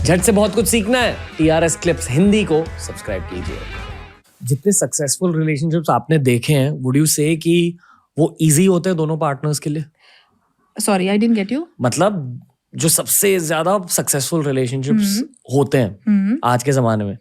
झट से बहुत कुछ सीखना है, TRS क्लिप्स हिंदी को सब्सक्राइब कीजिए। जितने सक्सेसफुल रिलेशनशिप्स आपने देखे हैं, वुड यू से कि वो इजी होते हैं दोनों पार्टनर्स के लिए? Sorry I didn't get you. मतलब जो सबसे ज्यादा सक्सेसफुल रिलेशनशिप्स होते हैं आज के जमाने में,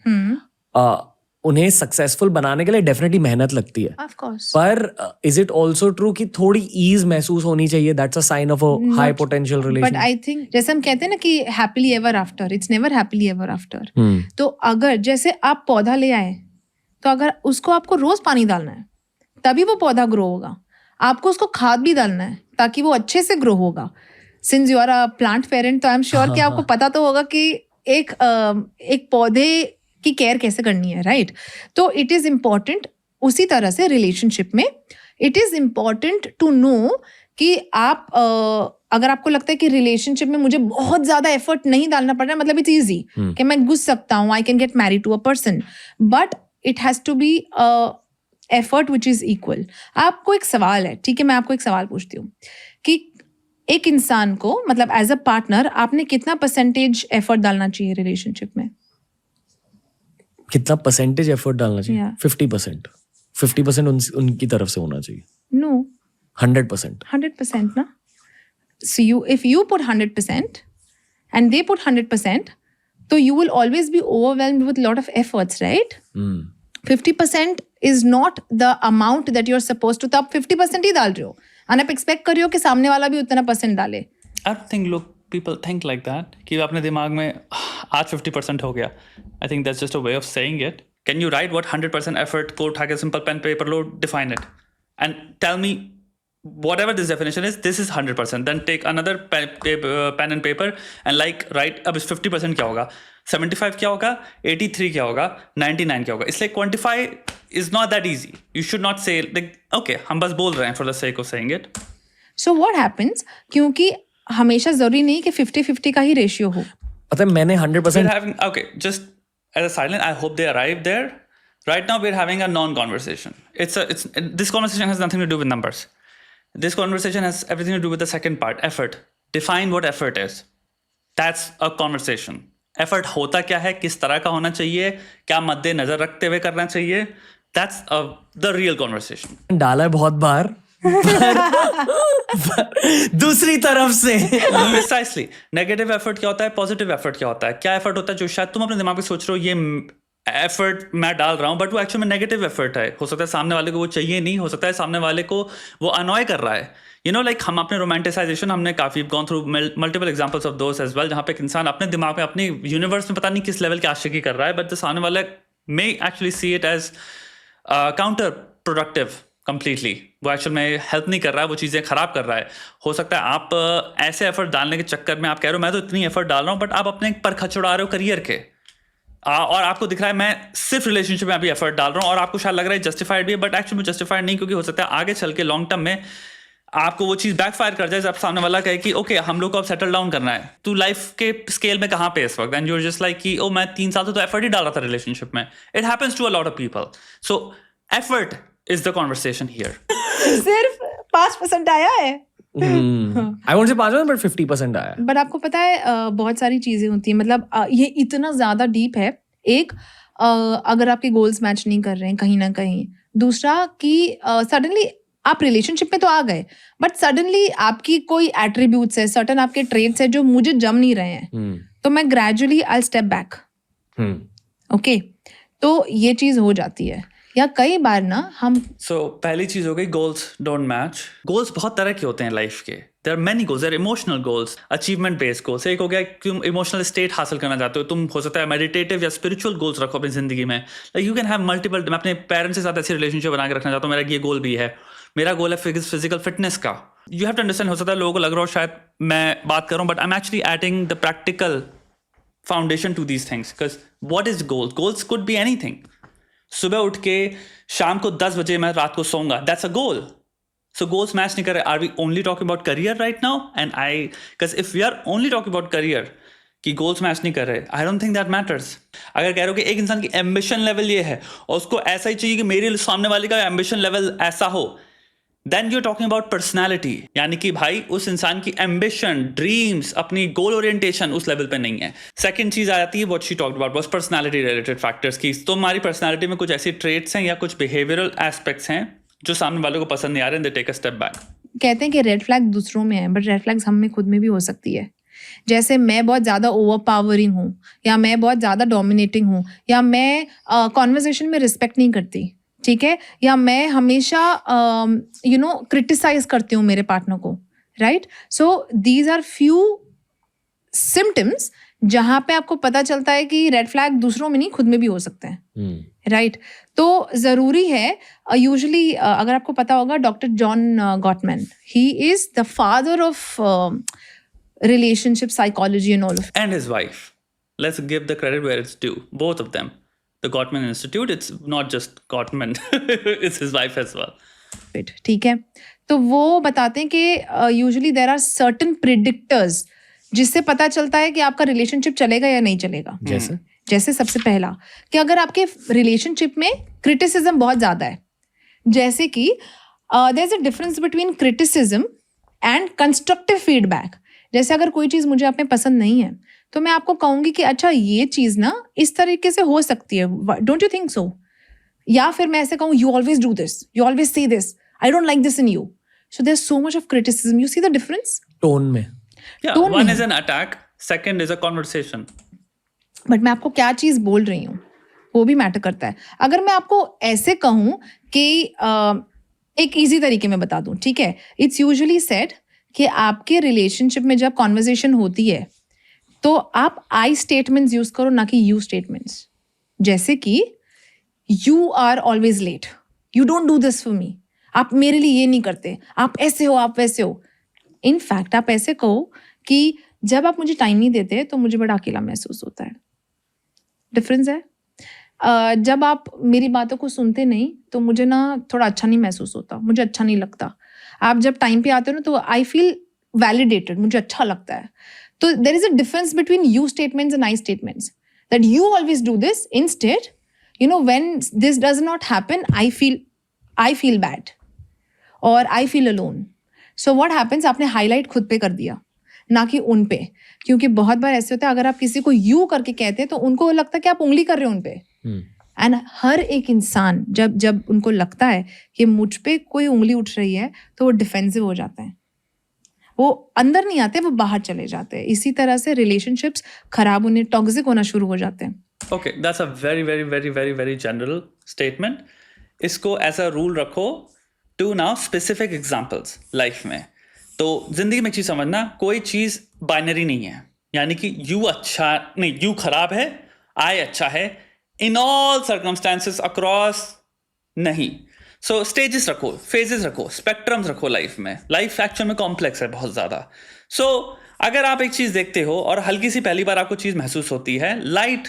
उन्हें सक्सेसफुल बनाने के लिए डेफिनेटली मेहनत लगती है। Of course. पर इज इट आल्सो ट्रू कि थोड़ी ईज महसूस होनी चाहिए? That's a sign of a high potential but relation. I think जैसे हम कहते हैं ना कि happily ever after, it's never happily ever after. तो अगर जैसे आप पौधा ले आए, तो अगर उसको आपको रोज पानी डालना है तभी वो पौधा ग्रो होगा। आपको उसको खाद भी डालना है ताकि वो अच्छे से ग्रो होगा। Since you are a plant parent, तो आई एम श्योर कि आपको पता तो होगा कि एक पौधे की केयर कैसे करनी है, राइट? तो इट इज इम्पॉर्टेंट उसी तरह से रिलेशनशिप में it is important to know कि आप अगर आपको लगता है कि रिलेशनशिप में मुझे बहुत ज्यादा एफर्ट नहीं डालना पड़ रहा है, मतलब इट्स ईजी कि मैं घुस सकता हूँ, I can get married to a person, but it has to be effort which is equal. आपको एक सवाल है, ठीक है, मैं आपको एक सवाल पूछती हूँ कि एक इंसान को, मतलब एज अ पार्टनर, आपने कितना परसेंटेज एफर्ट डालना चाहिए रिलेशनशिप में? कितना परसेंटेज एफर्ट डालना चाहिए? 50%। 50% उनकी तरफ से होना चाहिए। नो, 100%। 100% ना? So if you put 100% and they put 100%, so you will always be overwhelmed with a lot of efforts, right? 50% is not the amount that you're supposed to, तब 50% ही डाल रहे हो और आप एक्सपेक्ट कर रहे हो कि सामने वाला भी उतना परसेंट डाले। I don't think people think like that कि अपने दिमाग में आज 50% हो गया। I think that's just a way of saying it. Can you write what 100% effort को उठा के simple pen paper low, define it and tell me whatever this definition is, this is 100%. Then take another pen and paper and like write अब इस 50% क्या होगा, 75 क्या होगा, 83 क्या होगा, 99 क्या होगा। इसलिए quantify is not that easy. You should not say like okay हम बस बोल रहे हैं for the sake of saying it. So what happens, क्योंकि हमेशा जरूरी नहीं कि 50-50 का ही रेशियो हो। पता है मैंने 100% okay, just as a silent, I hope they arrive there. Right now we're having a non-conversation. This conversation has nothing to do with numbers. This conversation has everything to do with the second part, effort. Define what effort is. That's a conversation. Effort होता क्या है, किस तरह का होना चाहिए, क्या मद्देनजर रखते हुए करना चाहिए, that's the real conversation. डाला है बहुत बार दूसरी तरफ से Precisely. Negative effort क्या होता है, positive effort क्या होता है, क्या effort होता है जो शायद तुम अपने दिमाग में सोच रहे हो ये एफर्ट मैं डाल रहा हूँ, बट वो एक्चुअली में नेगेटिव एफर्ट है। हो सकता है सामने वाले को वो चाहिए नहीं, हो सकता है सामने वाले को वो अनॉय कर रहा है। यू नो लाइक हम अपने रोमांटिसाइजेशन हमने काफ़ी gone through multiple examples of those as well, जहाँ पे एक इंसान अपने दिमाग में अपने यूनिवर्स में पता नहीं किस लेवल की आशिकी कर रहा है, बट द सामने वाला may actually see it as counterproductive completely. वो एक्चुअल में हेल्प नहीं कर रहा है, वो चीज़ें खराब कर रहा है। हो सकता है आप ऐसे एफर्ट डालने के चक्कर में आप कह रहे हो मैं तो इतनी एफर्ट डाल रहा हूँ, बट आप अपने पर खचुड़ा रहे हो करियर के, और आपको दिख रहा है मैं सिर्फ रिलेशनशिप में अभी एफर्ट डाल रहा हूँ, और आपको शायद लग रहा है जस्टिफाइड भी है, बट एक्चुअली जस्टिफाइड नहीं, क्योंकि हो सकता है आगे चल के लॉन्ग टर्म में आपको वो चीज़ बैकफायर कर जाए जब सामने वाला कहे कि ओके हम लोग को अब सेटल डाउन करना है, तू लाइफ के स्केल में कहाँ पे इस वक्त, and you are just like कि ओ मैं 3 साल से तो एफर्ट ही डाल रहा था रिलेशनशिप में। It happens to a lot of people, so effort is the conversation here. सिर्फ 5% आया है। I won't say 5%, but 50% आया। बट आपको पता है बहुत सारी चीजें होती हैं, मतलब ये इतना ज्यादा डीप है। एक, अगर आपके गोल्स मैच नहीं कर रहे हैं कहीं ना कहीं। दूसरा कि सडनली आप रिलेशनशिप में तो आ गए, बट सडनली आपकी कोई एट्रीब्यूट्स है, सर्टन आपके ट्रेड्स है जो मुझे जम नहीं रहे हैं, तो मैं gradually I step back. Okay, तो ये चीज हो जाती है। या कई बार ना हम पहली चीज हो गई गोल्स डोंट मैच। गोल्स बहुत तरह के होते हैं लाइफ के। There are many goals, there are emotional goals, achievement based goals. एक हो गया कि तुम इमोशनल स्टेट हासिल करना चाहते हो, तुम हो सकता है मेडिटेटिव या स्पिरिचुअल गोल्स रखो अपनी जिंदगी में। Like you can have multiple. मैं अपने पेरेंट्स के साथ ऐसी रिलेशनशिप बना के रखना चाहता हूँ, मेरा ये गोल भी है। मेरा गोल है फिजिकल फिटनेस का। यू हैव टू अंडरस्टैंड, हो सकता है लोगों को लग रहा हो शायद मैं बात कर रहा हूँ, but I am actually adding the practical foundation to these things, because what is goals? Goals could be anything. सुबह उठ के शाम को 10 बजे मैं रात को सोऊंगा, that's a goal. So goals match नहीं कर रहे। Are we only talking about career right now? And I because if we are only talking about career कि गोल्स मैच नहीं कर रहे, I don't think that matters. अगर कह रहे हो कि एक इंसान की एम्बिशन लेवल ये है और उसको ऐसा ही चाहिए कि मेरे सामने वाले का एम्बिशन लेवल ऐसा हो, then you are talking about personality, यानी कि भाई उस इंसान की एम्बिशन, ड्रीम्स, अपनी गोल ओरिएंटेशन उस लेवल पे नहीं है. सेकंड चीज आ जाती है what she talked about was personality related factors की. तो हमारी पर्सनैलिटी में कुछ ऐसी ट्रेट्स हैं या कुछ बिहेवियरल एस्पेक्ट्स हैं जो सामने वालों को पसंद नहीं आ रहे, they take a step back. कहते हैं कि रेड फ्लैग दूसरों में है, बट रेड फ्लैग्स हम में खुद में भी हो सकती है. जैसे मैं बहुत ज़्यादा ओवर पावरिंग हूँ, या मैं बहुत ज़्यादा डोमिनेटिंग हूँ, या मैं कॉन्वर्सेशन में रिस्पेक्ट नहीं करती, ठीक है, या मैं हमेशा क्रिटिसाइज करती हूँ मेरे पार्टनर को, right. So these are few symptoms जहाँ पे आपको पता चलता है कि रेड फ्लैग दूसरों में नहीं खुद में भी हो सकते हैं, राइट. तो ज़रूरी है, यूजुअली अगर आपको पता होगा, doctor John Gottmann, he is the father of relationship psychology and all of And his wife. Let's give the credit where it's due. Both of them. The Gottman Institute, it's not just Gottman, it's his wife as well. it. ठीक है. तो वो बताते हैं कि usually there are certain predictors जिससे पता चलता है कि आपका रिलेशनशिप चलेगा या नहीं चलेगा. जैसे सबसे पहला कि अगर आपके रिलेशनशिप में क्रिटिसिज्म बहुत ज़्यादा है, जैसे कि there is a difference between criticism and constructive feedback. जैसे अगर कोई चीज़ मुझे आप में पसंद नहीं है तो मैं आपको कहूँगी कि अच्छा ये चीज़ ना इस तरीके से हो सकती है, डोंट यू थिंक सो. या फिर मैं ऐसे कहूँ, you always do this, you always say this, I don't like this in you. So there is so much of criticism. You see the difference tone में. One is an attack, second is a conversation. But मैं आपको क्या चीज़ बोल रही हूँ वो भी matter करता है. अगर मैं आपको ऐसे कहूँ कि एक ईजी तरीके में बता दूँ, ठीक है, इट्स यूजुअली सेड कि आपके रिलेशनशिप में जब कॉन्वर्सेशन होती है तो आप आई स्टेटमेंट्स यूज करो, ना कि यू स्टेटमेंट्स. जैसे कि you are always late, you don't do this for me, आप मेरे लिए ये नहीं करते, आप ऐसे हो, आप वैसे हो. इन फैक्ट आप ऐसे कहो कि जब आप मुझे टाइम नहीं देते तो मुझे बड़ा अकेला महसूस होता है. डिफरेंस है. जब आप मेरी बातों को सुनते नहीं तो मुझे ना थोड़ा अच्छा नहीं महसूस होता, मुझे अच्छा नहीं लगता. आप जब टाइम पे आते हो ना तो आई फील वैलिडेटेड, मुझे अच्छा लगता है. तो there is a difference between you statements and I statements, that you always do this, instead when this does not happen I feel bad और I feel alone. So what happens, आपने highlight खुद पे कर दिया, ना कि उन पे. क्योंकि बहुत बार ऐसे होता है, अगर आप किसी को यू करके कहते हैं तो उनको लगता है कि आप उंगली कर रहे हो उन पे. एंड हर एक इंसान जब उनको लगता है कि मुझ पे कोई उंगली उठ रही है तो वो डिफेंसिव हो जाते हैं, वो अंदर नहीं आते, वो बाहर चले जाते हैं. इसी तरह से रिलेशनशिप्स खराब होने, टॉक्सिक होना शुरू हो जाते हैं. Okay, that's a very, very, very, very, very general statement. इसको ऐसा रूल रखो to now specific examples life में. तो जिंदगी में एक चीज समझना, कोई चीज बाइनरी नहीं है, यानी कि यू अच्छा नहीं, यू खराब है, आई अच्छा है, इन ऑल सर्कमस्टांसेस अक्रॉस नहीं. सो स्टेजेस रखो, फेजेस रखो, स्पेक्ट्रम्स रखो लाइफ में. लाइफ एक्चुअल में कॉम्प्लेक्स है बहुत ज़्यादा. सो अगर आप एक चीज़ देखते हो और हल्की सी पहली बार आपको चीज़ महसूस होती है, लाइट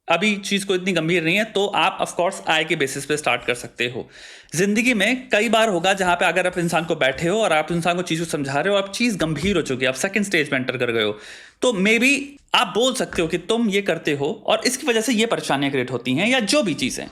अभी चीज़ को इतनी गंभीर नहीं है, तो आप ऑफ कोर्स आई के बेसिस पे स्टार्ट कर सकते हो. जिंदगी में कई बार होगा जहां पे अगर आप इंसान को बैठे हो और आप इंसान को चीज़ को समझा रहे हो, आप चीज़ गंभीर हो चुकी है, आप सेकंड स्टेज में एंटर कर गए हो, तो मे बी आप बोल सकते हो कि तुम ये करते हो और इसकी वजह से ये परेशानियां क्रिएट होती हैं, या जो भी चीज़ें.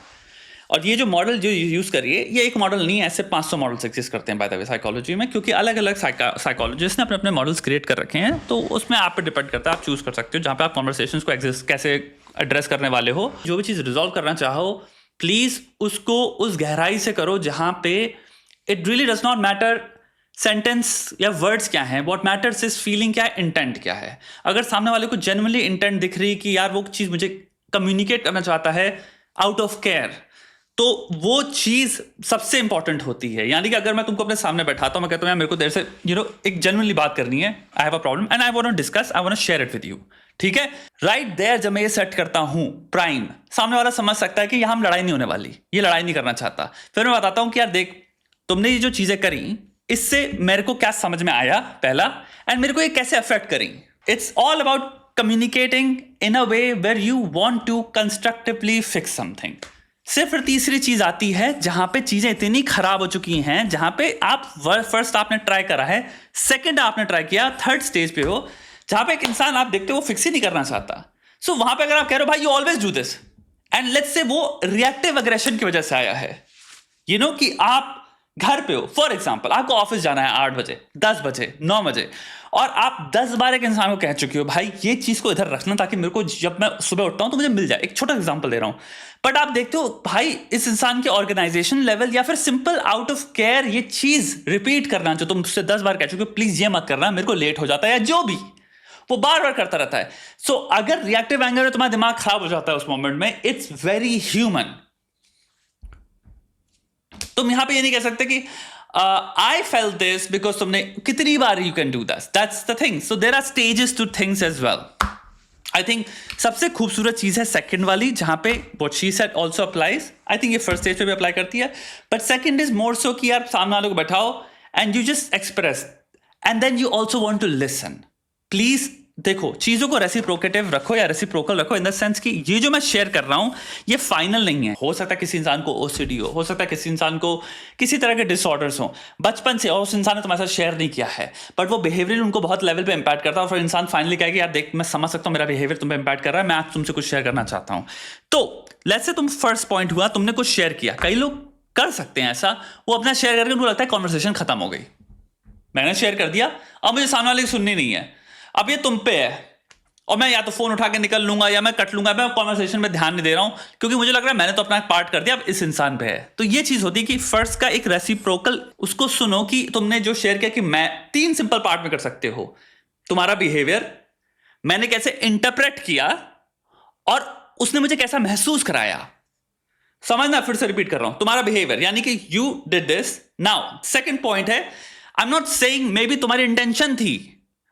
और ये जो मॉडल जो यूज़ करिए, ये एक मॉडल नहीं है, ऐसे 500 मॉडल्स एग्जिस्ट करते हैं बाय द वे साइकोलॉजी में, क्योंकि अलग अलग साइकोलॉजिस्ट ने अपने अपने मॉडल्स क्रिएट कर रखे हैं. तो उसमें आप पे डिपेंड करता है, आप चूज़ कर सकते हो जहाँ पे आप कॉन्वर्सेशंस को एग्जिस्ट कैसे एड्रेस करने वाले हो. जो भी चीज़ रिजॉल्व करना चाहो, प्लीज़ उसको उस गहराई से करो जहाँ पे it really does not matter sentence या वर्ड्स क्या हैं, व्हाट मैटर्स इज फीलिंग क्या है, इंटेंट क्या है. अगर सामने वाले को जेन्युइनली इंटेंट दिख रही कि यार वो चीज़ मुझे कम्युनिकेट करना चाहता है आउट ऑफ केयर, तो वो चीज़ सबसे इंपॉर्टेंट होती है. यानी कि अगर मैं तुमको अपने सामने बैठाता हूँ, मैं कहता हूँ यार मेरे को देर से एक जेन्युइनली बात करनी है, I have a problem and I want to discuss, I want to share it with you, ठीक है. राइट देयर जब मैं ये सेट करता हूँ प्राइम, सामने वाला समझ सकता है कि यहाँ हम लड़ाई नहीं होने वाली, ये लड़ाई नहीं करना चाहता. फिर मैं बताता हूँ कि यार देख, तुमने ये जो चीज़ें करी, इससे मेरे को क्या समझ में आया पहला, एंड मेरे को ये कैसे अफेक्ट करी. It's all about communicating in a way where you want to constructively fix something. सिर्फ तीसरी चीज आती है जहां पे चीजें इतनी खराब हो चुकी हैं, जहां पे आप फर्स्ट आपने ट्राई करा है, सेकंड आपने ट्राई किया, थर्ड स्टेज पे हो जहां पे एक इंसान आप देखते हो वो फिक्स ही नहीं करना चाहता. सो वहां पे अगर आप कह रहे हो भाई you always do this, and let's say वो रिएक्टिव एग्रेशन की वजह से आया है, कि आप घर पे हो, फॉर एग्जाम्पल आपको ऑफिस जाना है 8 बजे, 10 बजे, 9 बजे, और आप 10 बार एक इंसान को कह चुके हो भाई ये चीज को इधर रखना ताकि मेरे को जब मैं सुबह उठता हूं तो मुझे मिल जाए। एक छोटा एग्जांपल दे रहा हूं, बट आप देखते हो भाई इस इंसान के ऑर्गेनाइजेशन लेवल या फिर सिंपल आउट ऑफ केयर ये चीज रिपीट करना जो तुम उससे 10 बार कह चुके हो प्लीज ये मत करना, मेरे को लेट हो जाता है, या जो भी वो बार बार करता रहता है। सो अगर रिएक्टिव एंगर में तुम्हारा दिमाग खराब हो जाता है उस मोमेंट में, इट्स वेरी ह्यूमन। तुम यहां पे ये नहीं कह सकते कि I felt this because तुमने कितनी बार you can do that. That's the thing. So there are stages to things as well. I think सबसे खूबसूरत चीज है सेकंड वाली, जहां पे what she said also applies. I think ये फर्स्ट स्टेज पे भी अप्लाई करती है, but second is more so कि यार सामने वाले को बैठाओ and you just express and then you also want to listen. Please देखो चीजों को रेसिप्रोकेटिव रखो या रेसिप्रोकल रखो इन द सेंस कि ये जो मैं शेयर कर रहा हूं ये फाइनल नहीं है। हो सकता है किसी इंसान को ओसीडी हो सकता है किसी इंसान को किसी तरह के डिसऑर्डर्स हो बचपन से, और उस इंसान ने तुम्हारे साथ शेयर नहीं किया है, बट वो बिहेवियर उनको बहुत लेवल पे इंपैक्ट करता है, और फिर इंसान फाइनली कहेगा यार देख मैं समझ सकता हूं मेरा बिहेवियर तुम्हें इंपैक्ट कर रहा है, मैं आज तुमसे कुछ शेयर करना चाहता हूं। तो लेट्स से तुम फर्स्ट पॉइंट हुआ, तुमने कुछ शेयर किया, कई लोग कर सकते हैं ऐसा, वो अपना शेयर करके उनको लगता है कॉन्वर्सेशन खत्म हो गई, मैंने शेयर कर दिया अब मुझे सामने वाले की सुननी नहीं है, अब ये तुम पे है और मैं या तो फोन उठा के निकल लूंगा या मैं कट लूंगा, मैं कॉन्वर्सेशन में ध्यान नहीं दे रहा हूं क्योंकि मुझे लग रहा है मैंने तो अपना पार्ट कर दिया, अब इस इंसान पे है। तो ये चीज होती है कि फर्स्ट का एक रेसिप्रोकल, उसको सुनो कि तुमने जो शेयर किया कि मैं 3 सिंपल पार्ट में कर सकते हो, तुम्हारा बिहेवियर, मैंने कैसे इंटरप्रेट किया और उसने मुझे कैसा महसूस कराया। समझना, फिर से रिपीट कर रहा हूं, तुम्हारा बिहेवियर यानी कि you did this. Now second point है, I am not saying maybe बी तुम्हारी इंटेंशन थी,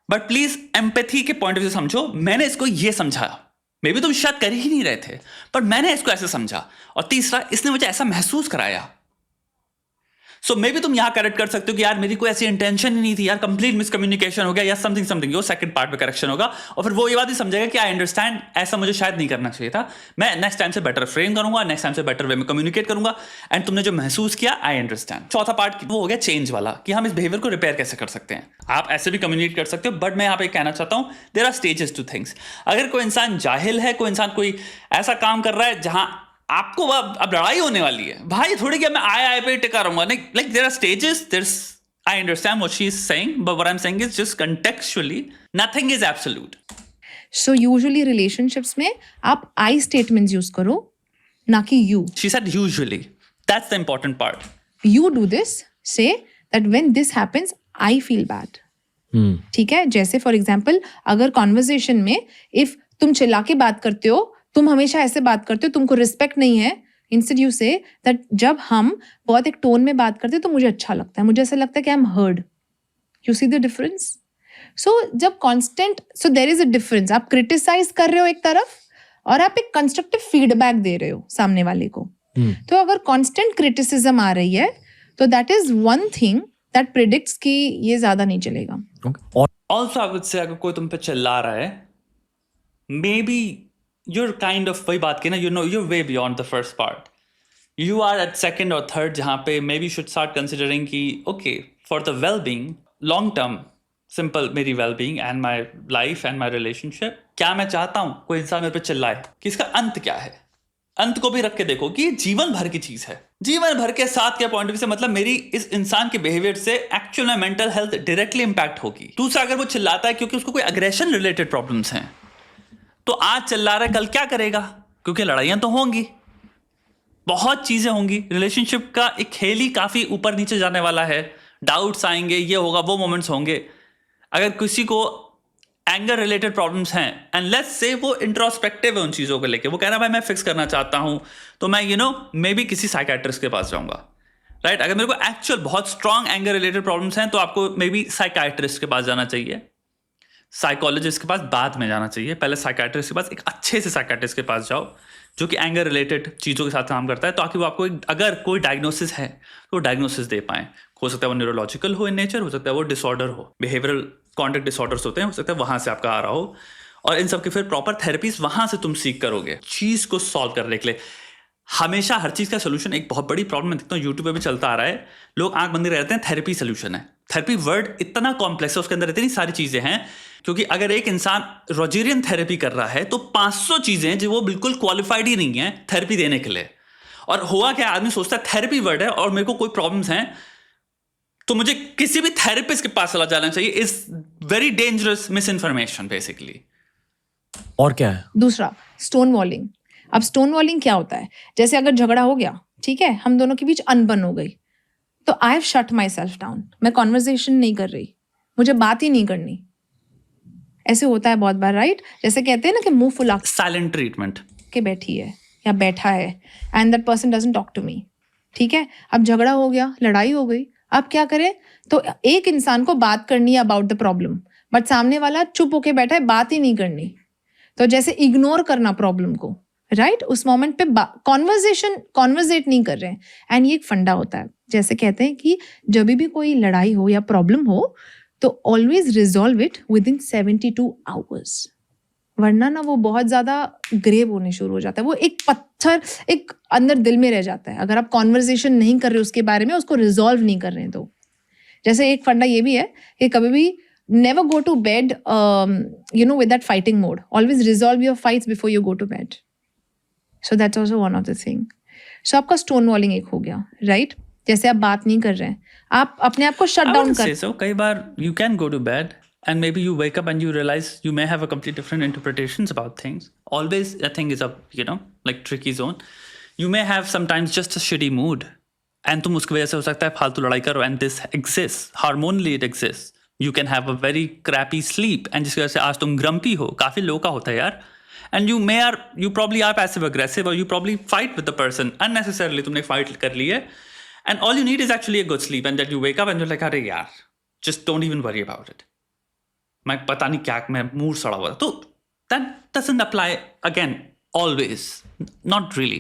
बट प्लीज एम्पैथी के पॉइंट ऑफ व्यू समझो, मैंने इसको ये समझा, मे बी तुम शायद कर ही नहीं रहे थे पर मैंने इसको ऐसे समझा, और तीसरा इसने मुझे ऐसा महसूस कराया। सो मे बी तुम यहां करेक्ट कर सकते हो कि यार मेरी कोई ऐसी इंटेंशन ही नहीं थी यार, कंप्लीट मिसकम्युनिकेशन हो गया या समथिंग समथिंग, वो सेकंड पार्ट में करेक्शन होगा और फिर वो ये बात ही समझेगा कि आई अंडरस्टैंड, ऐसा मुझे शायद नहीं करना चाहिए था, मैं नेक्स्ट टाइम से बेटर फ्रेम करूंगा, नेक्स्ट टाइम से बेटर वे में कम्युनिकेट करूंगा, एंड तुमने जो महसूस किया आई अंडरस्टैंड। चौथा पार्ट वो हो गया चेंज वाला, कि हम इस बिहेवियर को रिपेयर कैसे कर सकते हैं। आप ऐसे भी कम्युनिकेट कर सकते हो, बट मैं यहाँ पे कहना चाहता हूं there are stages to things. अगर कोई इंसान जाहिल है, कोई इंसान कोई ऐसा काम कर रहा है जहां आपको अब लड़ाई होने वाली है, भाई थोड़ी क्या मैं आए पे टिका रहूंगा, नहीं, like there are stages, there's, I understand what she is saying, but what I am saying is just contextually nothing is absolute. So usually relationships में आप आई स्टेटमेंट्स यूज करो, ना कि you. She said usually, that's the important part. You do this, say that when this happens I feel bad. ठीक है, जैसे for example अगर conversation में इफ तुम चिल्ला के बात करते हो, तुम हमेशा ऐसे बात करते हो, तुमको रिस्पेक्ट नहीं है, इंस्टेड यू से दैट जब हम बहुत एक टोन में बात करते हैं तो मुझे अच्छा लगता है, मुझे ऐसा लगता है कि I am heard. You see the difference? So जब constant, so there is a difference, आप क्रिटिसाइज कर रहे हो एक तरफ और आप एक कंस्ट्रक्टिव फीडबैक दे रहे हो सामने वाले को। तो अगर कांस्टेंट क्रिटिसिज्म आ रही है तो that is one thing that predicts कि ये ज्यादा नहीं चलेगा। ऑल्सो आई वुड से अगर कोई तुम पे चिल्ला रहा है, may be you're kind of वही बात की ना, you know you're way beyond the first part, you are at second or third, जहाँ पे maybe you should start considering कि okay for the well-being long term, simple मेरी well-being and my life and my relationship, क्या मैं चाहता हूँ कोई इंसान मेरे पे चिल्लाए, कि इसका अंत क्या है। अंत को भी रख के देखो कि जीवन भर की चीज है, जीवन भर के साथ के पॉइंट ऑफ व्यू से मतलब मेरी इस इंसान के बिहेवियर से एक्चुअल में मेंटल हेल्थ डायरेक्टली इंपैक्ट होगी। दूसरा, अगर वो चिल्लाता है क्योंकि उसको कोई अग्रेशन रिलेटेड प्रॉब्लम्स हैं, तो आज चिल्ला रहा है कल क्या करेगा, क्योंकि लड़ाइयां तो होंगी, बहुत चीजें होंगी, रिलेशनशिप का एक खेल ही काफी ऊपर नीचे जाने वाला है, डाउट्स आएंगे, ये होगा, वो मोमेंट्स होंगे। अगर किसी को एंगर रिलेटेड प्रॉब्लम्स हैं एंड लेट्स से वो इंट्रोस्पेक्टिव है उन चीजों को लेके, वो कह रहा है भाई मैं फिक्स करना चाहता हूं, तो मैं मे बी किसी साइकेट्रिस्ट के पास जाऊंगा, राइट। अगर मेरे को एक्चुअल बहुत स्ट्रांग एंगर रिलेटेड प्रॉब्लम्स हैं तो आपको मे बी साइकेट्रिस्ट के पास जाना चाहिए, साइकोलॉजिस्ट के पास बाद में जाना चाहिए, पहले साइकेट्रिस्ट के पास, एक अच्छे से साइकेट्रिस्ट के पास जाओ जो कि एंगर रिलेटेड चीज़ों के साथ काम करता है, ताकि वो आपको अगर कोई डायग्नोसिस है तो डायग्नोसिस दे पाएँ। हो सकता है वो न्यूरोलॉजिकल हो इन नेचर, हो सकता है वो डिसऑर्डर हो, बिहेवियरल कॉन्डक्ट डिसऑर्डर्स होते हैं, हो सकता है वहाँ से आपका आ रहा हो, और इन सब के फिर प्रॉपर थेरेपीज वहाँ से तुम सीख करोगे चीज़ को सॉल्व करने के लिए। हमेशा हर चीज़ का सोल्यूशन, एक बहुत बड़ी प्रॉब्लम मैं देखता हूँ यूट्यूब पे भी चलता आ रहा है, लोग आंख बंद रहते हैं थेरेपी सोल्यूशन है। थेरेपी वर्ड इतना कॉम्प्लेक्स है, उसके अंदर इतनी सारी चीज़ें हैं, क्योंकि अगर एक इंसान रोजेरियन थेरेपी कर रहा है तो 500 चीज़ें जो वो बिल्कुल क्वालिफाइड ही नहीं है थेरेपी देने के लिए। और हुआ क्या, आदमी सोचता है थेरेपी वर्ड है और मेरे को कोई प्रॉब्लम्स हैं, तो मुझे किसी भी थेरेपिस्ट के पास चला जाना चाहिए is very dangerous miss information basically. और क्या है? दूसरा स्टोन वॉलिंग। अब स्टोन वॉलिंग क्या होता है, जैसे अगर झगड़ा हो गया, ठीक है, हम दोनों के बीच अनबन हो गई, तो I have shut my self down, मैं कॉन्वर्जेशन नहीं कर रही, मुझे बात ही नहीं करनी। ऐसे होता है बहुत बार, राइट? जैसे कहते हैं ना कि मुंह फुला साइलेंट ट्रीटमेंट के बैठी है या बैठा है and that person doesn't talk to me, ठीक है। अब झगड़ा हो गया, लड़ाई हो गई, अब क्या करें? तो एक इंसान को बात करनी है अबाउट द प्रॉब्लम, बट सामने वाला चुप होके बैठा है, बात ही नहीं करनी, तो जैसे इग्नोर करना प्रॉब्लम को, राइट? उस मोमेंट पे कॉन्वर्जेट नहीं कर रहे हैं। एंड ये एक फंडा होता है, जैसे कहते हैं कि जब भी कोई लड़ाई हो या प्रॉब्लम हो तो always resolve it with in 72 hours, वरना ना वो बहुत ज्यादा ग्रेव होने शुरू हो जाता है, वो एक पत्थर एक अंदर दिल में रह जाता है अगर आप कॉन्वर्जेशन नहीं कर रहे उसके बारे में, उसको रिजॉल्व नहीं कर रहे हैं। तो जैसे एक फंडा ये भी है कि कभी भी never go to bed with that fighting mode, always resolve your fights before you go to bed, so that's also one of the thing. So आपका स्टोन वॉलिंग एक हो गया, राइट? जैसे आप बात नहीं कर रहे हैं, आप अपने आप को शट डाउन कर। so कई बार you can go to bed and maybe you wake up and you realize you may have a complete different interpretations about things. Always I think is a like tricky zone. You may have sometimes just a shitty mood and तुम उसकी वजह से हो सकता है फालतू लड़ाई करो, and this exists hormonally, it exists. You can have a very crappy sleep and जिसकी वजह से आज तुम grumpy हो, काफी लोगों का होता है यार, and you probably are passive aggressive or you probably fight with the person unnecessarily, तुमने fight कर ली है, and all you need is actually a good sleep and then you wake up and you're like अरे यार just don't even worry about it, मैं पता नहीं क्या, मैं मूड सड़ा हुआ था, तो that doesn't apply again always, not really.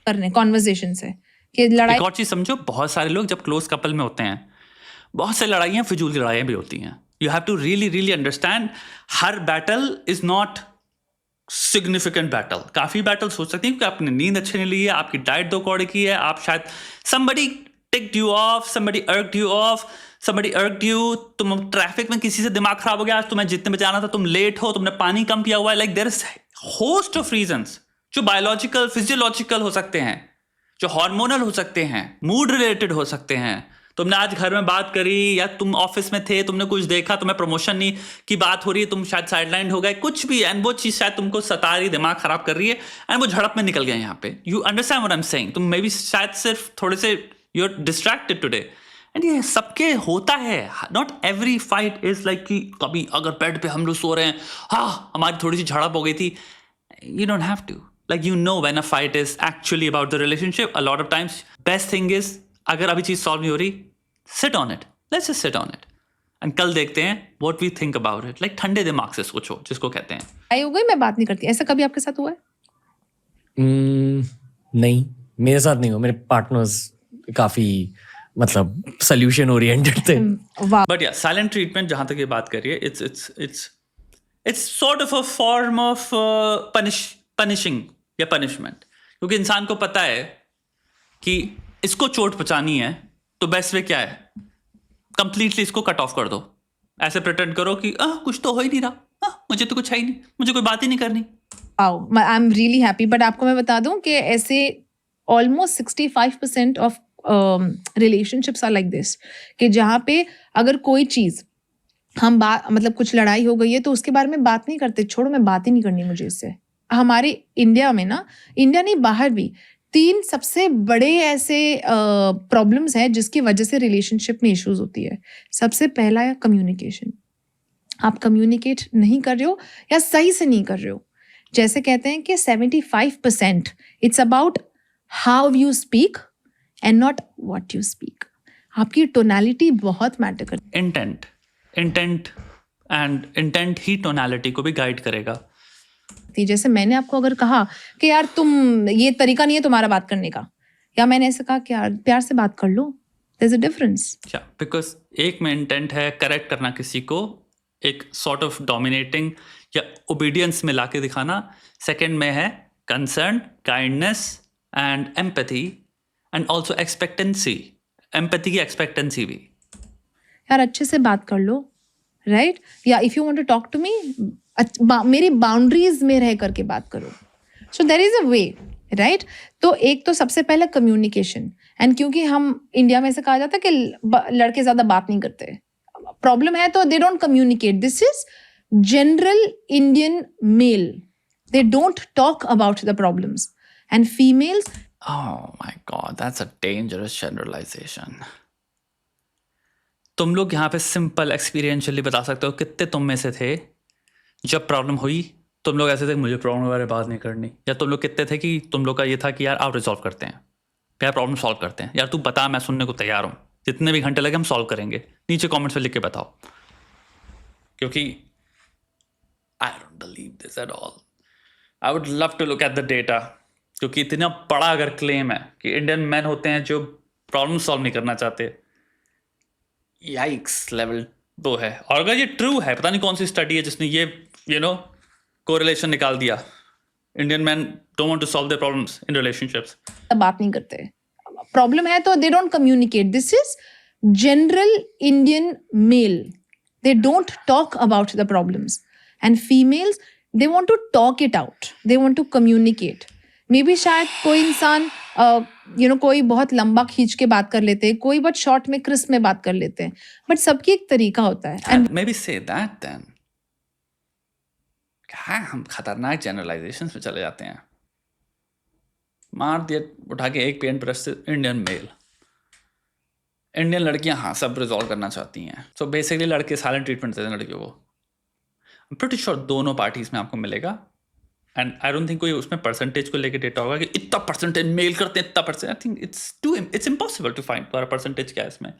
करने कॉन्वर्जेशन से कि लड़ाई। एक और चीज समझो, बहुत सारे लोग जब क्लोज कपल में होते हैं, बहुत सारी लड़ाइयाँ फिजूल की लड़ाइयाँ भी होती हैं। You have to really really understand हर battle is not significant battle. काफ़ी बैटल्स हो सकती हैं क्योंकि आपने नींद अच्छी नहीं ली है, आपकी डाइट 2 कौड़े की है, आप शायद somebody ticked you off, somebody irked you off, somebody irked you, तुम ट्रैफिक में किसी से दिमाग खराब हो गया, आज तुम्हें जितने बजे आना था तुम लेट हो, तुमने पानी कम पिया हुआ है, like there is host of reasons जो बायोलॉजिकल फिजियोलॉजिकल हो सकते हैं, जो हार्मोनल हो सकते हैं, मूड रिलेटेड हो सकते हैं। तुमने आज घर में बात करी या तुम ऑफिस में थे, तुमने कुछ देखा, तुम्हें प्रमोशन नहीं की बात हो रही है, तुम शायद साइडलाइन हो गए, कुछ भी, एंड वो चीज शायद तुमको सता रही, दिमाग खराब कर रही है, एंड वो झड़प में निकल गया यहाँ पे। You understand what I am saying? तुम मे बी शायद सिर्फ थोड़े से you are distracted today, and ये सबके होता है। Not every fight is like कि कभी अगर बेड पे हम लोग सो रहे हैं, हाँ हमारी थोड़ी सी झड़प हो गई थी, you don't have to, like you know when a fight is actually about the relationship. A lot of times best thing is अगर अभी चीज सॉल्व नहीं हो रही, sit on it, let's just sit on it and कल देखते हैं what we think about it, like ठंडे दिमाग से सोचो, जिसको कहते हैं। आई हो गई, मैं बात नहीं करती, ऐसा कभी आपके साथ हुआ है? नहीं, मेरे साथ नहीं हुआ, मेरे पार्टनर्स काफी मतलब सोल्यूशन ओरिएंटेड थे। वाह। बट या साइलेंट ट्रीटमेंट जहां तक ये बात करिए, it's sort of a form of punishing या पनिशमेंट, क्योंकि इंसान को पता है कि इसको चोट पहुंचानी है तो बेस्ट वे क्या है, कंप्लीटली इसको कट ऑफ कर दो, ऐसे प्रिटेंड करो कि कुछ तो हो ही नहीं रहा, मुझे तो कुछ है ही नहीं, मुझे कोई बात ही नहीं करनी। I am really happy, but आपको मैं बता दूं कि ऐसे almost 65% of relationships are like this, कि जहाँ पे अगर कोई चीज हम मतलब कुछ लड़ाई हो गई है तो उसके बारे में बात नहीं करते, छोड़ो मैं बात ही नहीं करनी मुझे इससे। हमारे इंडिया में ना, इंडिया नहीं बाहर भी, 3 सबसे बड़े ऐसे प्रॉब्लम्स हैं जिसकी वजह से रिलेशनशिप में इश्यूज होती है। सबसे पहला है कम्युनिकेशन। आप कम्युनिकेट नहीं कर रहे हो या सही से नहीं कर रहे हो। जैसे कहते हैं कि 75% it's about how you speak and not what you speak. आपकी टोनैलिटी बहुत मैटर करती है। इंटेंट ही टोनैलिटी को भी गाइड करेगा। जैसे मैंने आपको अगर कहा कि यार तुम, ये तरीका नहीं है तुम्हारा बात करने का, या मैंने ऐसे कहा कि यार प्यार से बात कर लो, there is a difference. Because एक में इंटेंट है करेक्ट करना किसी को, एक सॉर्ट ऑफ डोमिनेटिंग या ओबीडियंस में लाके दिखाना, सेकंड में है concern, kindness and empathy and also expectancy. Empathy की एक्सपेक्टेंसी भी, यार अच्छे से बात कर लो, राइट? या if you want to talk to me, मेरी बाउंड्रीज में रह करके बात करो। So there is a way, right? तो एक तो सबसे पहले कम्युनिकेशन, एंड क्योंकि हम इंडिया में ऐसे कहा जाता है कि लड़के ज्यादा बात नहीं करते, प्रॉब्लम है तो they don't communicate. This is general Indian male. They don't talk about the problems. And females... Oh my God, that's a dangerous generalization. तुम लोग यहाँ पे सिंपल एक्सपीरियंशियली बता सकते हो कितने तुम में से थे जब प्रॉब्लम हुई तुम लोग ऐसे थे मुझे प्रॉब्लम के बारे में बात नहीं करनी, या तुम लोग कितने थे कि तुम लोग का ये था कि यार आप रिजॉल्व करते हैं, यार प्रॉब्लम सॉल्व करते हैं, यार तू बता मैं सुनने को तैयार हूँ, जितने भी घंटे लगे हम सॉल्व करेंगे, नीचे कमेंट्स में लिख के बताओ. क्योंकि I don't believe this at all. I would love to look at the data, क्योंकि इतना बड़ा अगर क्लेम है कि इंडियन मैन होते हैं जो प्रॉब्लम सॉल्व नहीं करना चाहते, याइक्स लेवल तो है. और अगर ये ट्रू है, पता नहीं कौन सी स्टडी है जिसने ये कोरिलेशन निकाल दिया, Indian man don't want to solve their problems in relationships. बात नहीं करते, प्रॉब्लम है तो they don't communicate. This is general Indian male. They don't talk about the problems. And females, they want to talk it out, they want to communicate. Maybe शायद कोई इंसान कोई बहुत लंबा खींच के बात कर लेते हैं, कोई बहुत शॉर्ट में क्रिस्प में बात कर लेते हैं, बट सबकी एक तरीका होता है. And maybe say that then. क्या हम खतरनाक जनरलाइजेशंस में चले जाते हैं. मार दिया उठा के एक पेन ब्रश से इंडियन मेल. इंडियन लड़कियां हाँ सब रिजॉल्व करना चाहती हैं, सो बेसिकली लड़के साइलेंट ट्रीटमेंट देते हैं लड़कियों को. pretty sure दोनों पार्टीज में आपको मिलेगा. एंड आई डोंट थिंक कोई उसमें परसेंटेज को लेके डेटा होगा कि इतना परसेंटेज मेल करते हैं, इतना percent. I think it's impossible to find तुम्हारा परसेंटेज क्या है इसमें.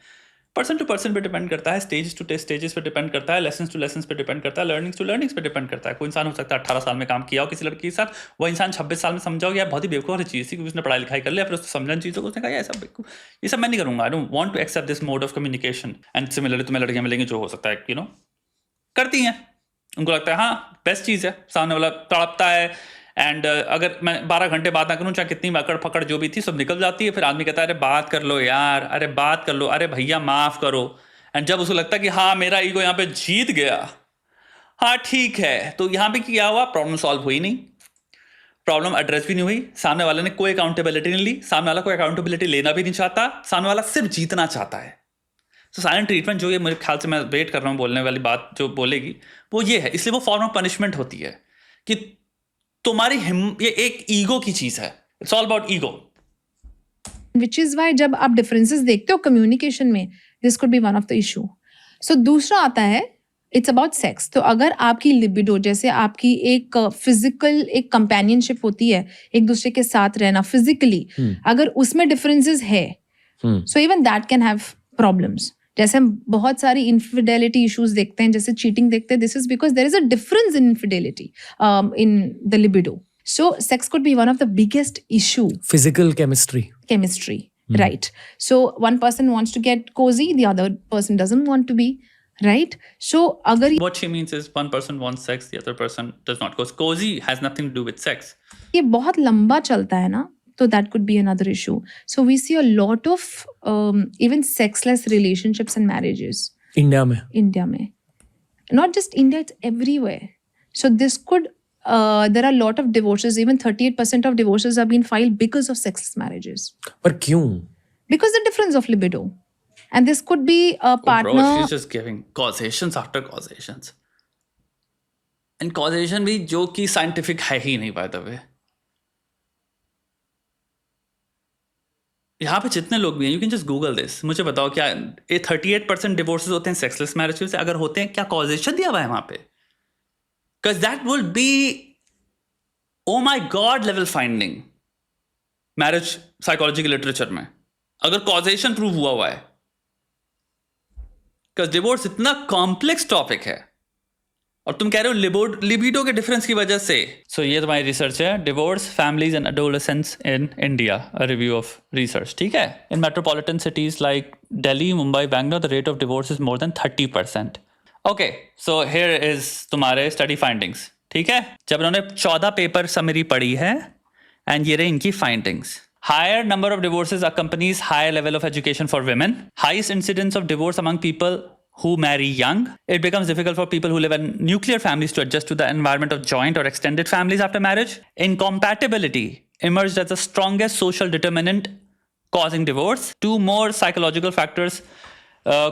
पर्सन टू पर्सन पे डिपेंड करता है, स्टेजेस टू स्टेजेस पे डिपेंड करता है, लेसन्स टू लेसन्स पे डिपेंड करता है, लर्निंग्स टू लर्निंग्स पे डिपेंड करता है. कोई इंसान हो सकता है 18 साल में काम किया हो किसी लड़की के साथ, वो इंसान 26 साल में समझाओगे यार बहुत ही बेवकूफ़ वाली चीज़ थी क्योंकि उसने पढ़ाई लिखाई कर लिया, फिर उसने समझा चीज़ों को, उसने कहा ये सब मैं नहीं करूँगा. I don't want to accept this mode of communication. And similarly तुम्हें लड़कियां मिलेंगी जो हो सकता है करती हैं, उनको लगता है हाँ बेस्ट चीज़ है, सामने वाला तड़पता है, एंड अगर मैं 12 घंटे बात ना करूँ चाहे कितनी अकड़ फकड़ जो भी थी सब निकल जाती है. फिर आदमी कहता है अरे बात कर लो यार, अरे बात कर लो, अरे भैया माफ़ करो. एंड जब उसको लगता है कि हाँ मेरा ईगो यहाँ पे जीत गया, हाँ ठीक है, तो यहाँ पे क्या हुआ, प्रॉब्लम सॉल्व हुई नहीं, प्रॉब्लम एड्रेस भी नहीं हुई, सामने वाले ने कोई अकाउंटेबिलिटी नहीं ली, सामने वाला कोई अकाउंटेबिलिटी लेना भी नहीं चाहता, सामने वाला सिर्फ जीतना चाहता है. तो साइलेंट ट्रीटमेंट जो ये मेरे ख्याल से मैं वेट कर रहा हूँ बोलने वाली बात जो बोलेगी वो ये है. इसलिए वो फॉर्म ऑफ पनिशमेंट होती है कि तुम्हारी ये एक ईगो की चीज़ है. It's all about ego. Which is why जब आप डिफरेंसेस देखते हो कम्युनिकेशन में, this could be one of the issue. So दूसरा आता है इट्स अबाउट सेक्स. तो अगर आपकी लिबिडो, जैसे आपकी एक फिजिकल एक कंपेनियनशिप होती है, एक दूसरे के साथ रहना फिजिकली, अगर उसमें डिफरेंसेस है, so even that can have problems. जैसे हम बहुत सारी इनफिडेलिटी इश्यूज देखते हैं, जैसे चीटिंग देखते हैं, this is because there is a difference in infidelity in the libido. So sex could be one of the biggest issue. Physical chemistry. Right. So one person wants to get cozy, the other person doesn't want to be, right? So agar what she means is one person wants sex, the other person does not. Because cozy has nothing to do with sex. ये बहुत लंबा चलता है ना, so that could be another issue. So we see a lot of even sexless relationships and marriages. India में. Not just India, it's everywhere. So this could there are a lot of divorces. Even 38% of divorces have been filed because of sexless marriages. पर क्यों? Because the difference of libido. And this could be a partner. Bro, she's just giving causations after causations. And causation भी जो कि scientific है ही नहीं, by the way. यहाँ पे जितने लोग भी हैं, you can just Google this. मुझे बताओ क्या ये 38% divorces होते हैं sexless marriages से? अगर होते हैं क्या causation दिया हुआ है वहाँ पे? Because that will be, oh my God, level finding. Marriage psychology के literature में अगर causation prove हुआ है, because divorce इतना complex topic है और तुम कह रहे हो libido के difference की वजह से. So ये तुम्हारी research है, divorce, families and adolescents in India, a review of research. ठीक है? In metropolitan cities like Delhi, Mumbai, Bangalore, the rate of divorce is more than 30%. Okay, so here is तुम्हारे study findings. ठीक है, जब उन्होंने 14 paper summary पढ़ी है and ये रहे इनकी findings. Higher number of divorces accompanies higher level of education for women. Highest incidence of divorce among people who marry young. It becomes difficult for people who live in nuclear families to adjust to the environment of joint or extended families after marriage. Incompatibility emerged as the strongest social determinant causing divorce. 2 more psychological factors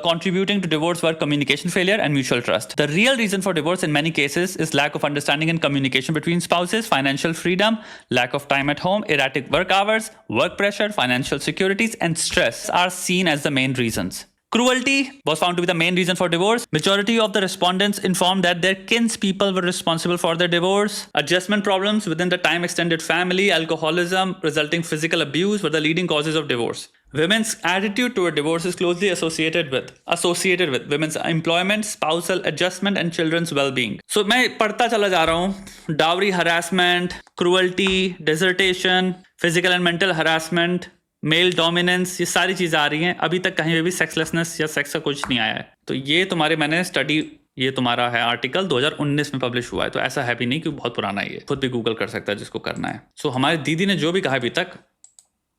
contributing to divorce were communication failure and mutual trust. The real reason for divorce in many cases is lack of understanding and communication between spouses, financial freedom, lack of time at home, erratic work hours, work pressure, financial securities, and stress are seen as the main reasons. Cruelty was found to be the main reason for divorce. Majority of the respondents informed that their kinspeople were responsible for their divorce. Adjustment problems within the time extended family, alcoholism, resulting physical abuse were the leading causes of divorce. Women's attitude toward divorce is closely associated with women's employment, spousal adjustment, and children's well-being. So मैं पढ़ता चला जा रहा हूँ. Dowry harassment, cruelty, desertion, physical and mental harassment, male dominance, ये सारी चीज़ें आ रही हैं. अभी तक कहीं पे भी सेक्सलेसनेस या सेक्स का कुछ नहीं आया है. तो ये तुम्हारे मैंने स्टडी, ये तुम्हारा है आर्टिकल 2019 में पब्लिश हुआ है. तो ऐसा है भी नहीं कि बहुत पुराना ही है. खुद भी गूगल कर सकता है जिसको करना है. सो हमारी दीदी ने जो भी कहा अभी तक,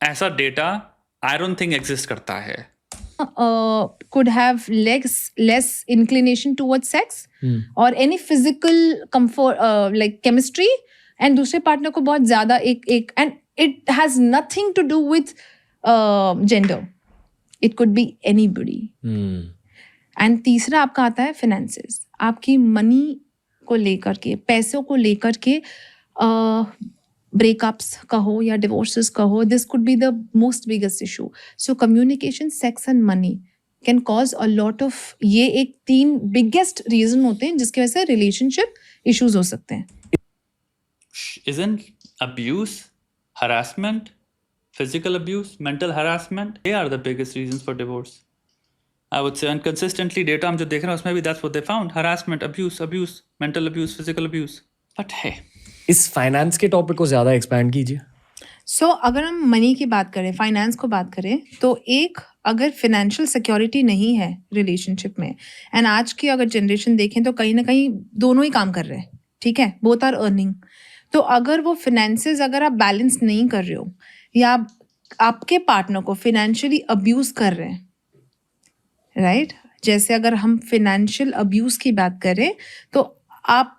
ऐसा data I don't think exist करता है. Could have less inclination towards sex or any physical comfort, like chemistry, and दूसरे पार्टनर को बहुत ज़्यादा एक and it has nothing to do with gender. It could be anybody. And तीसरा आपका आता है finances. आपकी मनी को लेकर के, पैसों को लेकर के breakups कहो या divorces कहो, this could be the most biggest issue. So communication, sex and money can cause a lot of, ये एक 3 biggest reason होते हैं जिसकी वजह से relationship issues हो सकते हैं. Isn't abuse, harassment, physical abuse, mental harassment, they are the biggest reasons for divorce, I would say. And consistently data हम जो देख रहे हैं उसमें भी that's what they found. Harassment, abuse, mental abuse, physical abuse. But hey, इस finance के topic को ज़्यादा एक्सपैंड कीजिए. सो अगर हम मनी की बात करें, फाइनेंस को बात करें, तो एक अगर फिनेंशियल सिक्योरिटी नहीं है रिलेशनशिप में, एंड आज की अगर जनरेशन देखें तो कहीं ना कहीं दोनों ही काम कर रहे हैं, ठीक है, बोथ आर अर्निंग. तो अगर वो फिनेंसेस अगर आप बैलेंस नहीं कर रहे हो या आपके पार्टनर को फिनेंशियली अब्यूज कर रहे हैं, राइट, जैसे अगर हम फिनेंशियल अब्यूज की बात करें तो आप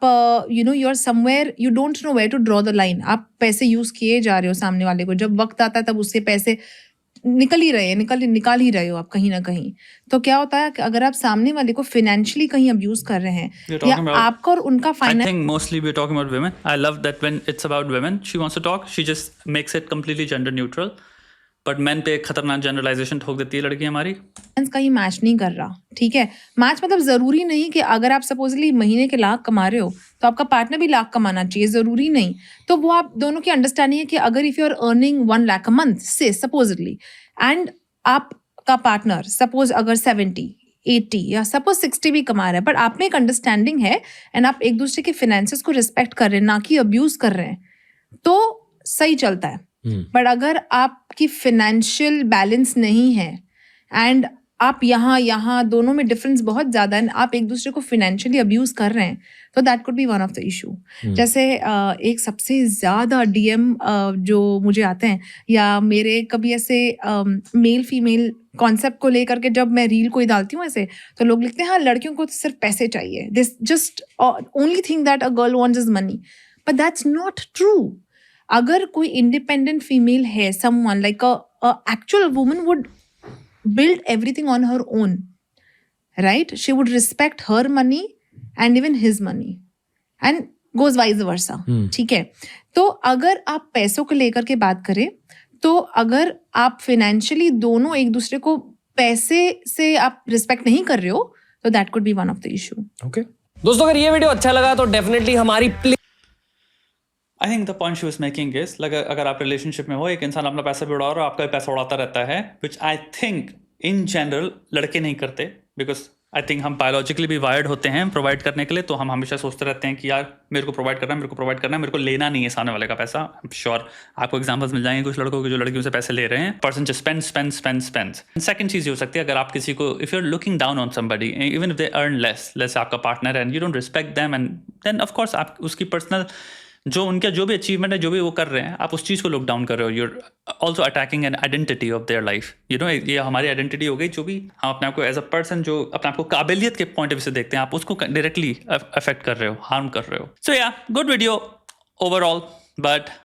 you are somewhere, you don't know where to draw the line. आप पैसे यूज किए जा रहे हो सामने वाले को, जब वक्त आता है तब उससे पैसे निकाल ही रहे हो आप कहीं ना कहीं. तो क्या होता है कि अगर आप सामने वाले को फाइनेंशियली कहीं अब्यूज कर रहे हैं या आपका और उनका I think mostly we're talking about women. I love that when it's about women, she wants to talk, she just makes it completely gender neutral. But men पे एक खतरनाक जनरलाइजेशन ठोक देती है लड़की हमारी. कहीं मैच नहीं कर रहा, ठीक है. मैच मतलब जरूरी नहीं कि अगर आप सपोजली महीने के लाख कमा रहे हो तो आपका पार्टनर भी लाख कमाना चाहिए, जरूरी नहीं. तो वो आप दोनों की अंडरस्टैंडिंग है कि अगर if you are earning 1 lakh a month से सपोजली, एंड आपका पार्टनर सपोज अगर 70, 80 या सपोज 60 भी कमा रहा है, बट आप में एक अंडरस्टैंडिंग है एंड आप एक दूसरे के फाइनेंसेस को रिस्पेक्ट कर रहे हैं, ना कि अब्यूज कर रहे हैं, तो सही चलता है. बट अगर आपकी फाइनेंशियल बैलेंस नहीं है एंड आप यहाँ दोनों में डिफरेंस बहुत ज़्यादा है, आप एक दूसरे को फाइनेंशियली अब्यूज कर रहे हैं, तो that could be one of the issue. जैसे एक सबसे ज़्यादा डीएम जो मुझे आते हैं, या मेरे कभी ऐसे मेल फीमेल कॉन्सेप्ट को लेकर के जब मैं रील कोई डालती हूँ ऐसे, तो लोग लिखते हैं हाँ लड़कियों को तो सिर्फ पैसे चाहिए, this just only thing that a girl wants is money. But that's not true. अगर कोई इंडिपेंडेंट फीमेल है, someone like a actual woman would build everything on her own, right? She would respect her money and even his money and goes vice versa. ठीक है. तो अगर आप पैसों को लेकर के बात करें, तो अगर आप फाइनेंशियली दोनों एक दूसरे को पैसे से आप रिस्पेक्ट नहीं कर रहे हो, तो that could be one of the issue. Okay दोस्तों, अगर ये वीडियो अच्छा लगा तो डेफिनेटली हमारी I think the point she was making is, like, अगर आप रिलेशनशिप में हो, एक इंसान अपना पैसा भी उड़ा और आपका भी पैसा उड़ाता रहता है, which I think in general लड़के नहीं करते, because I think हम बायोलॉजिकली भी वायर्ड होते हैं प्रोवाइड करने के लिए. तो हम हमेशा सोचते रहते हैं कि यार मेरे को प्रोवाइड करना है, मेरे को लेना नहीं है सामने वाले का पैसा. I'm sure आपको एग्जांपल्स मिल जाएंगे कुछ लड़कों के जो लड़कियों से पैसे ले रहे हैं. Person just spend. सेकंड चीज़ ये हो सकती है, अगर आप किसी को, if you are looking down on somebody, even if they earn less आपका partner and you don't respect them, and then of course आप उसकी पर्सनल जो उनका जो भी अचीवमेंट है, जो भी वो कर रहे हैं, आप उस चीज़ को लुक डाउन कर रहे हो. You're also attacking an identity of their life. You know, ये हमारी आइडेंटिटी हो गई, जो भी हम अपने आप को एज अ पर्सन, जो अपने आप को काबिलियत के पॉइंट ऑफ व्यू से देखते हैं, आप उसको डायरेक्टली अफेक्ट कर रहे हो, हार्म कर रहे हो. सो या, गुड वीडियो ओवरऑल, बट